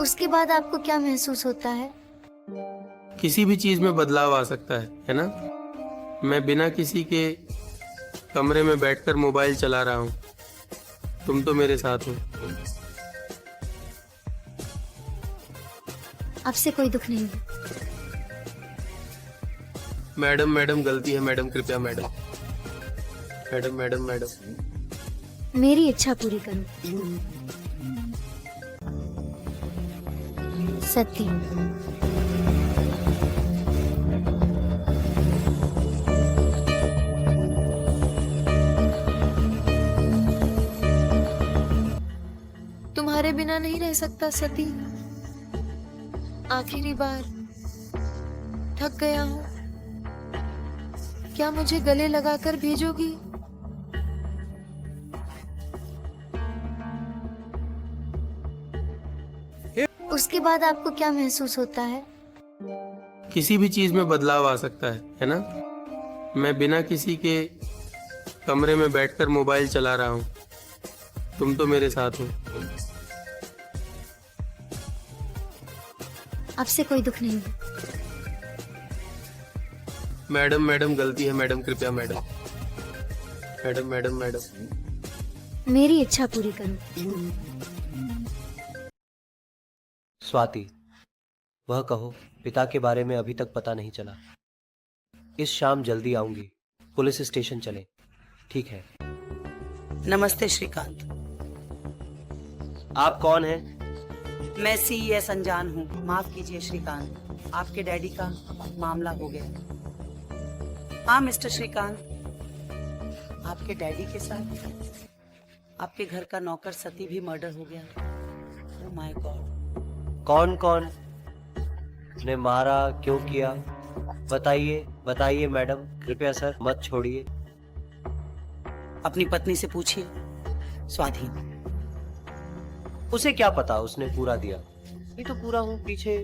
उसके बाद आपको क्या महसूस होता है? किसी भी चीज में बदलाव आ सकता है ना। मैं बिना किसी के कमरे में बैठकर मोबाइल चला रहा हूँ, तुम तो मेरे साथ हो। आपसे कोई दुख नहीं है। मैडम मैडम गलती है मैडम, कृपया मैडम। मैडम मैडम मैडम मेरी इच्छा पूरी करो। सती। तुम्हारे बिना नहीं रह सकता सती। आखिरी बार थक गया हूँ। क्या मुझे गले लगाकर भेजोगी? उसके बाद आपको क्या महसूस होता है? किसी भी चीज में बदलाव आ सकता है ना। मैं बिना किसी के कमरे में बैठकर मोबाइल चला रहा हूँ, तुम तो मेरे साथ हो। आपसे कोई दुख नहीं है। मैडम मैडम गलती है मैडम, कृपया मैडम। मैडम मैडम मैडम मेरी इच्छा पूरी करो। स्वाति, वह कहो, पिता के बारे में अभी तक पता नहीं चला। इस शाम जल्दी आऊंगी, पुलिस स्टेशन चलें। ठीक है। नमस्ते श्रीकांत। आप कौन हैं? मैं सीईएस अनजान हूँ। माफ कीजिए श्रीकांत, आपके डैडी का मामला हो गया। हाँ मिस्टर श्रीकांत, आपके डैडी के साथ आपके घर का नौकर सती भी मर्डर हो गया। Oh my God. कौन कौन ने मारा, क्यों किया? बताइए बताइए मैडम, कृपया सर मत छोड़िए। अपनी पत्नी से पूछिए, स्वाधीन। उसे क्या पता, उसने पूरा दिया। ये तो पूरा हूँ पीछे।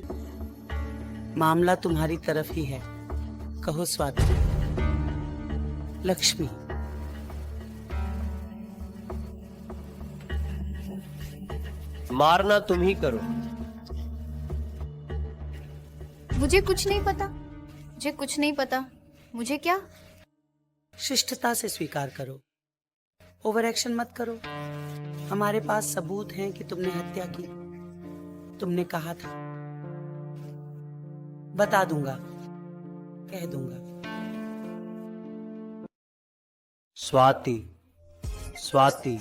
मामला तुम्हारी तरफ ही है। कहो स्वाति। लक्ष्मी। मारना तुम ही करो। मुझे कुछ नहीं पता। मुझे कुछ नहीं पता। मुझे क्या? शिष्टता से स्वीकार करो, ओवर एक्शन मत करो। हमारे पास सबूत हैं कि तुमने हत्या की। तुमने कहा था। बता दूंगा, कह दूंगा। स्वाति, स्वाति,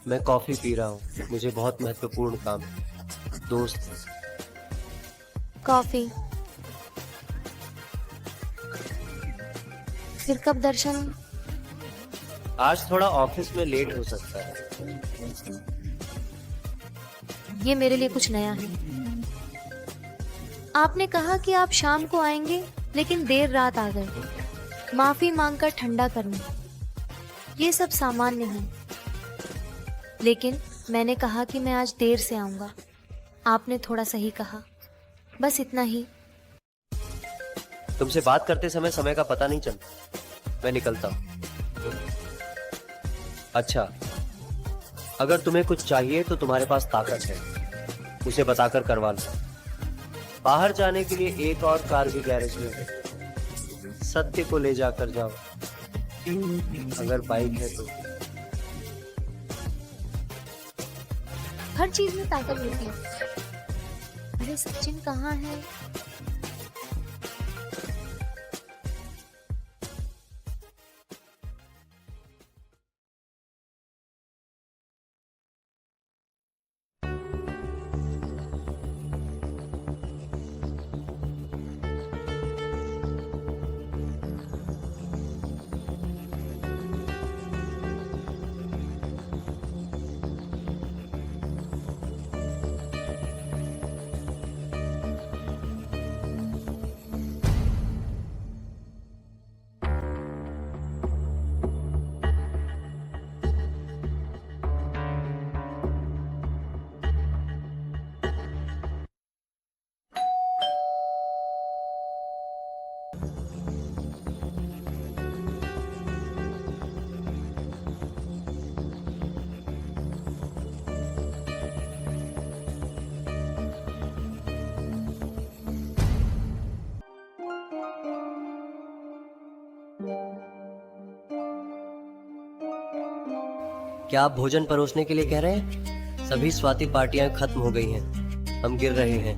मैं कॉफी पी रहा हूँ, मुझे बहुत महत्वपूर्ण काम है। दोस्त। कॉफी। फिर कब दर्शन? आज थोड़ा ऑफिस में लेट हो सकता है। ये मेरे लिए कुछ नया है। आपने कहा कि आप शाम को आएंगे, लेकिन देर रात आ गए। माफी मांगकर ठंडा करना, ये सब सामान्य है। लेकिन मैंने कहा कि मैं आज देर से आऊंगा। आपने थोड़ा सही कहा। बस इतना ही। तुमसे बात करते समय का पता नहीं चलता। मैं निकलता हूँ। अच्छा, अगर तुम्हें कुछ चाहिए तो तुम्हारे पास ताकत है, उसे बताकर करवा लो। बाहर जाने के लिए एक और कार भी गैरेज में है, सत्य को ले जाकर जाओ। अगर बाइक है तो। हर चीज में ताकत होती है। अरे सचिन कहाँ है? क्या आप भोजन परोसने के लिए कह रहे हैं? सभी स्वाति पार्टियां खत्म हो गई हैं। हम गिर रहे हैं।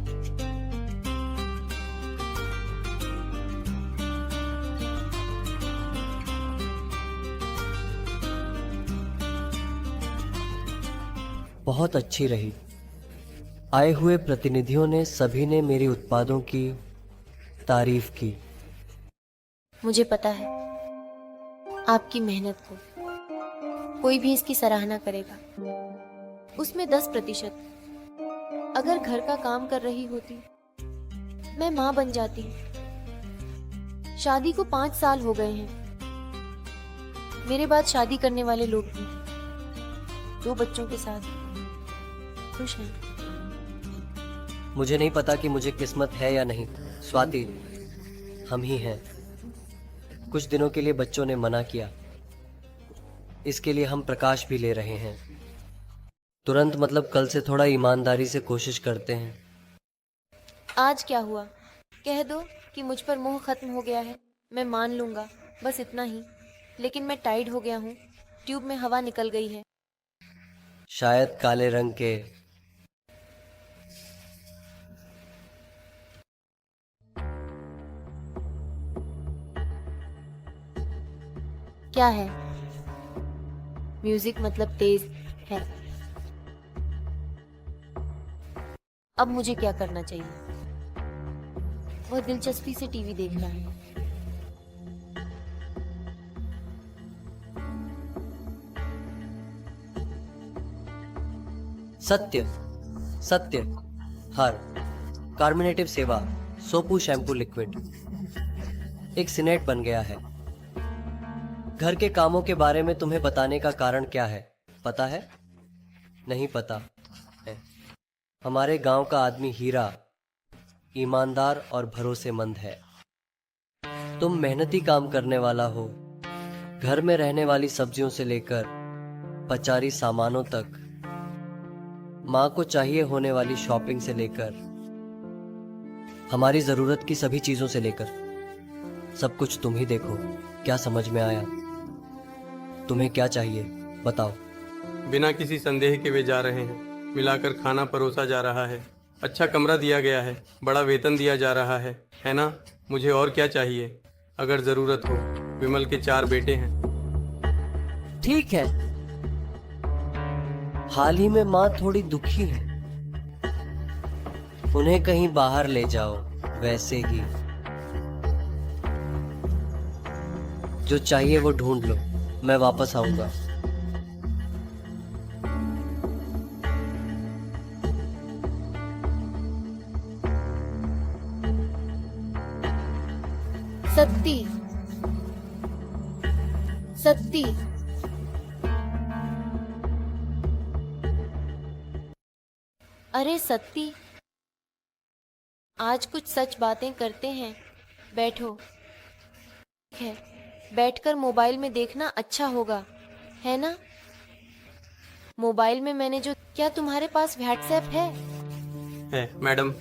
बहुत अच्छी रही। आए हुए प्रतिनिधियों ने सभी ने मेरे उत्पादों की तारीफ की। मुझे पता है आपकी मेहनत को कोई भी इसकी सराहना करेगा, उसमें 10%। अगर घर का काम कर रही होती, मैं माँ बन जाती। शादी को 5 साल हो गए हैं। मेरे बाद शादी करने वाले लोग भी 2 बच्चों के साथ खुश हैं। मुझे नहीं पता कि मुझे किस्मत है या नहीं। स्वाति, हम ही हैं। कुछ दिनों के लिए बच्चों ने मना किया, इसके लिए हम प्रकाश भी ले रहे हैं। तुरंत मतलब कल से थोड़ा ईमानदारी से कोशिश करते हैं। आज क्या हुआ? कह दो कि मुझ पर मोह खत्म हो गया है, मैं मान लूंगा, बस इतना ही। लेकिन मैं टाइड हो गया हूँ, ट्यूब में हवा निकल गई है। शायद काले रंग के। क्या है? म्यूजिक मतलब तेज है। अब मुझे क्या करना चाहिए? वह दिलचस्पी से टीवी देख रहा है। सत्य, सत्य, हर कार्मिनेटिव सेवा, सोपू शैम्पू लिक्विड एक सिनेट बन गया है। घर के कामों के बारे में तुम्हें बताने का कारण क्या है? पता है? नहीं पता है। हमारे गांव का आदमी हीरा ईमानदार और भरोसेमंद है। तुम मेहनती काम करने वाला हो। घर में रहने वाली सब्जियों से लेकर पचारी सामानों तक, माँ को चाहिए होने वाली शॉपिंग से लेकर हमारी जरूरत की सभी चीजों से लेकर सब कुछ तुम ही देखो। क्या समझ में आया? तुम्हें क्या चाहिए बताओ। बिना किसी संदेह के वे जा रहे हैं। मिलाकर खाना परोसा जा रहा है, अच्छा कमरा दिया गया है, बड़ा वेतन दिया जा रहा है ना? मुझे और क्या चाहिए? अगर जरूरत हो, विमल के 4 बेटे हैं। ठीक है, हाल ही में माँ थोड़ी दुखी है, उन्हें कहीं बाहर ले जाओ। वैसे ही जो चाहिए वो ढूंढ लो, मैं वापस आऊंगा। सत्ती, सत्ती, अरे सत्ती, आज कुछ सच बातें करते हैं। बैठो। है, बैठकर मोबाइल में देखना अच्छा होगा, है ना? मोबाइल में मैंने जो, क्या तुम्हारे पास व्हाट्सएप है? मैडम।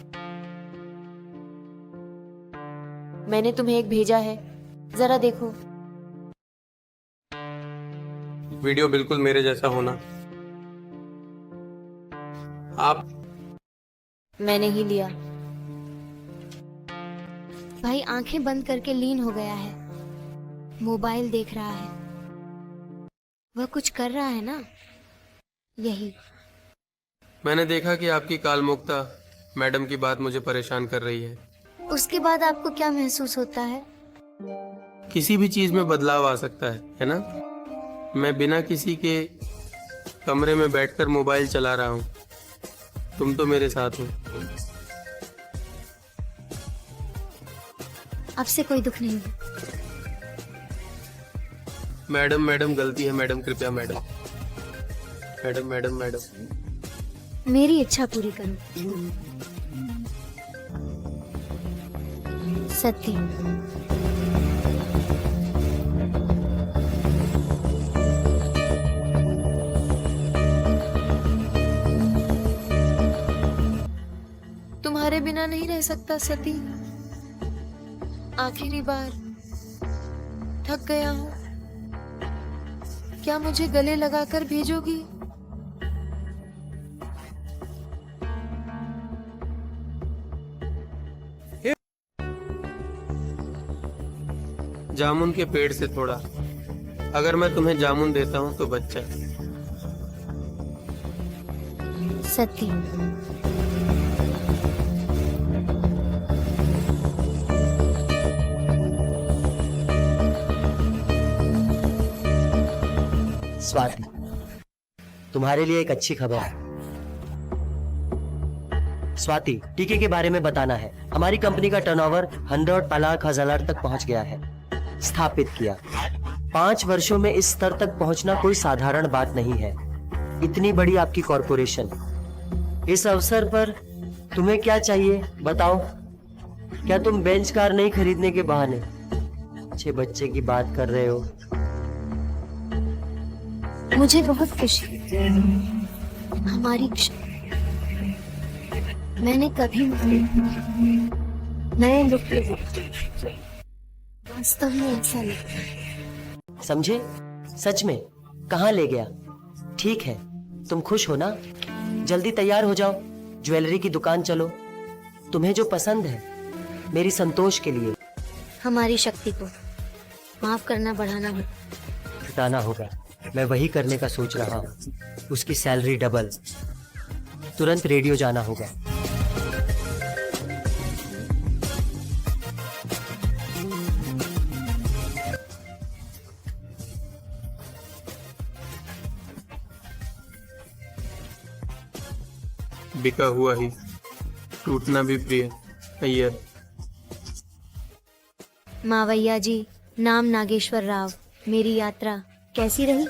मैंने तुम्हें एक भेजा है, जरा देखो। वीडियो बिल्कुल मेरे जैसा होना। आप? मैंने ही लिया। भाई आंखें बंद करके लीन हो गया है, मोबाइल देख रहा है। वह कुछ कर रहा है ना? यही। मैंने देखा कि आपकी कालमुक्ता मैडम की बात मुझे परेशान कर रही है। उसके बाद आपको क्या महसूस होता है? किसी भी चीज में बदलाव आ सकता है ना? मैं बिना किसी के कमरे में बैठकर मोबाइल चला रहा हूँ, तुम तो मेरे साथ हो। आपसे कोई दुख नहीं है। मैडम मैडम गलती है मैडम, कृपया मैडम। Madam madam madam. मेरी इच्छा पूरी करो। सत्य। तुम्हारे बिना नहीं रह सकता सती। आखिरी बार थक गया हूँ, क्या मुझे गले लगाकर भेजोगी? जामुन के पेड़ से थोड़ा, अगर मैं तुम्हें जामुन देता हूँ तो बच्चा। सती। स्वाति, तुम्हारे लिए एक अच्छी खबर है। स्वाति, टीके के बारे में बताना है। हमारी कंपनी का टर्नओवर 100 तक पहुंच गया है। स्थापित किया। 5 वर्षों में इस स्तर तक पहुंचना कोई साधारण बात नहीं है। इतनी बड़ी आपकी कॉरपोरेशन, इस अवसर पर तुम्हें क्या चाहिए बताओ? क्या तुम बेंच कार नहीं खरीदने के बहाने अच्छे बच्चे की बात कर रहे हो? मुझे बहुत खुशी है। हमारी मैंने कभी नए लुक वास्तव में ऐसा लगता। समझे? सच में कहाँ ले गया? ठीक है, तुम खुश हो ना? जल्दी तैयार हो जाओ, ज्वेलरी की दुकान चलो। तुम्हें जो पसंद है, मेरी संतोष के लिए। हमारी शक्ति को माफ करना बढ़ाना होगा। जुटाना होगा। मैं वही करने का सोच रहा हूँ। उसकी सैलरी डबल। तुरंत रेडियो जाना होगा। बिका हुआ ही टूटना भी प्रिय। अय्यर। मावैया जी, नाम नागेश्वर राव। मेरी यात्रा कैसी रही?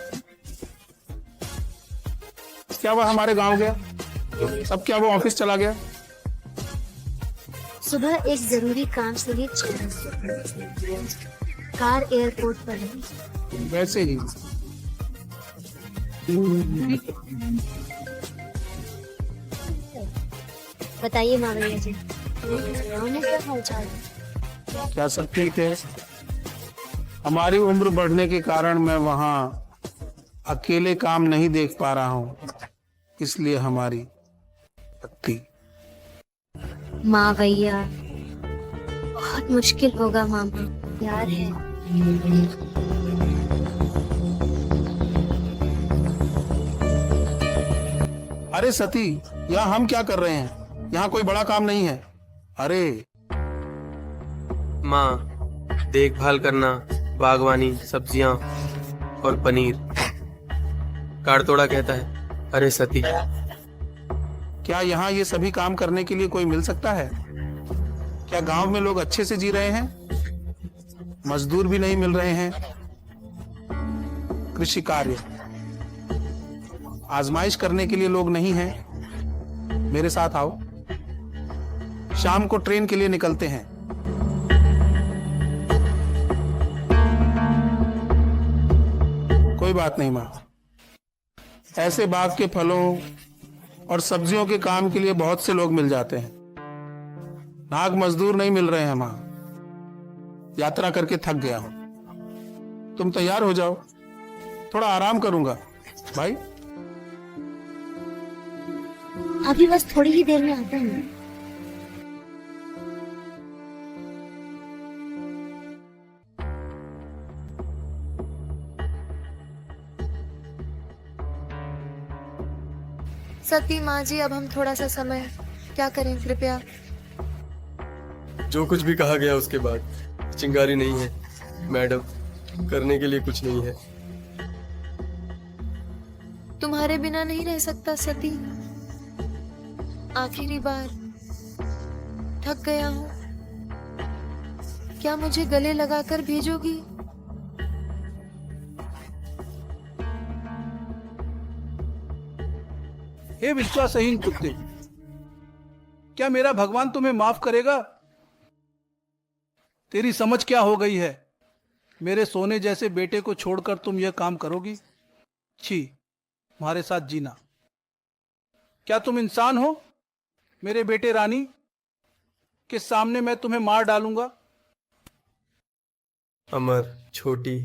क्या वह हमारे गांव गया? अब क्या वो ऑफिस चला गया? सुबह एक जरूरी काम से ही कार एयरपोर्ट पर है। वैसे ही। बताइए मावैया जी, उन्होंने क्या हालचाल है? क्या सब ठीक है? हमारी उम्र बढ़ने के कारण मैं वहाँ अकेले काम नहीं देख पा रहा हूँ, इसलिए हमारी पत्नी। मावैया, बहुत मुश्किल होगा मामा, प्यार है। अरे सती, यहाँ हम क्या कर रहे हैं? यहाँ कोई बड़ा काम नहीं है। अरे माँ, देखभाल करना, बागवानी, सब्जियां और पनीर। कारतोड़ा कहता है, अरे सती। क्या यहाँ ये सभी काम करने के लिए कोई मिल सकता है? क्या गांव में लोग अच्छे से जी रहे हैं? मजदूर भी नहीं मिल रहे हैं। कृषि कार्य, आजमाइश करने के लिए लोग नहीं हैं। मेरे साथ आओ, शाम को ट्रेन के लिए निकलते हैं। कोई बात नहीं माँ, ऐसे बाग के फलों और सब्जियों के काम के लिए बहुत से लोग मिल जाते हैं। नाग मजदूर नहीं मिल रहे हैं माँ। यात्रा करके थक गया हूं। तुम तैयार हो जाओ, थोड़ा आराम करूंगा। भाई अभी बस थोड़ी ही देर में आता हूँ। सती माँ जी, अब हम थोड़ा सा समय क्या करें कृपया? जो कुछ भी कहा गया उसके बाद चिंगारी नहीं है मैडम, करने के लिए कुछ नहीं है। तुम्हारे बिना नहीं रह सकता सती। आखिरी बार, थक गया हूँ, क्या मुझे गले लगाकर भेजोगी? हे विश्वासहीन कुत्ते, क्या मेरा भगवान तुम्हें माफ करेगा? तेरी समझ क्या हो गई है? मेरे सोने जैसे बेटे को छोड़कर तुम यह काम करोगी? छी, तुम्हारे साथ जीना। क्या तुम इंसान हो? मेरे बेटे रानी के सामने मैं तुम्हें मार डालूंगा। अमर, छोटी,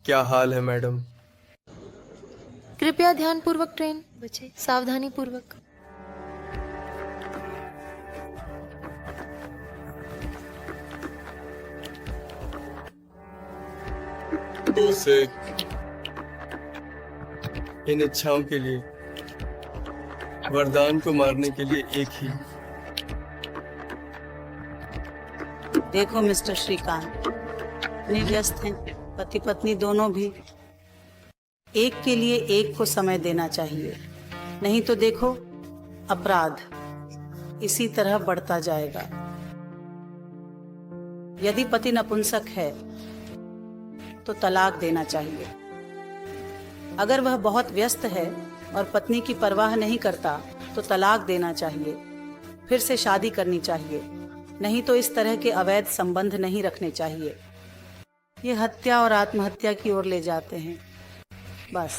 क्या हाल है मैडम? कृपया ध्यान पूर्वक ट्रेन बचे, सावधानी पूर्वक। से इन इच्छाओं के लिए, वरदान को मारने के लिए एक ही। देखो मिस्टर श्रीकांत, इतने व्यस्त हैं पति पत्नी दोनों भी। एक के लिए एक को समय देना चाहिए, नहीं तो देखो अपराध इसी तरह बढ़ता जाएगा। यदि पति नपुंसक है तो तलाक देना चाहिए। अगर वह बहुत व्यस्त है और पत्नी की परवाह नहीं करता तो तलाक देना चाहिए, फिर से शादी करनी चाहिए, नहीं तो इस तरह के अवैध संबंध नहीं रखने चाहिए। ये हत्या और आत्महत्या की ओर ले जाते हैं। बस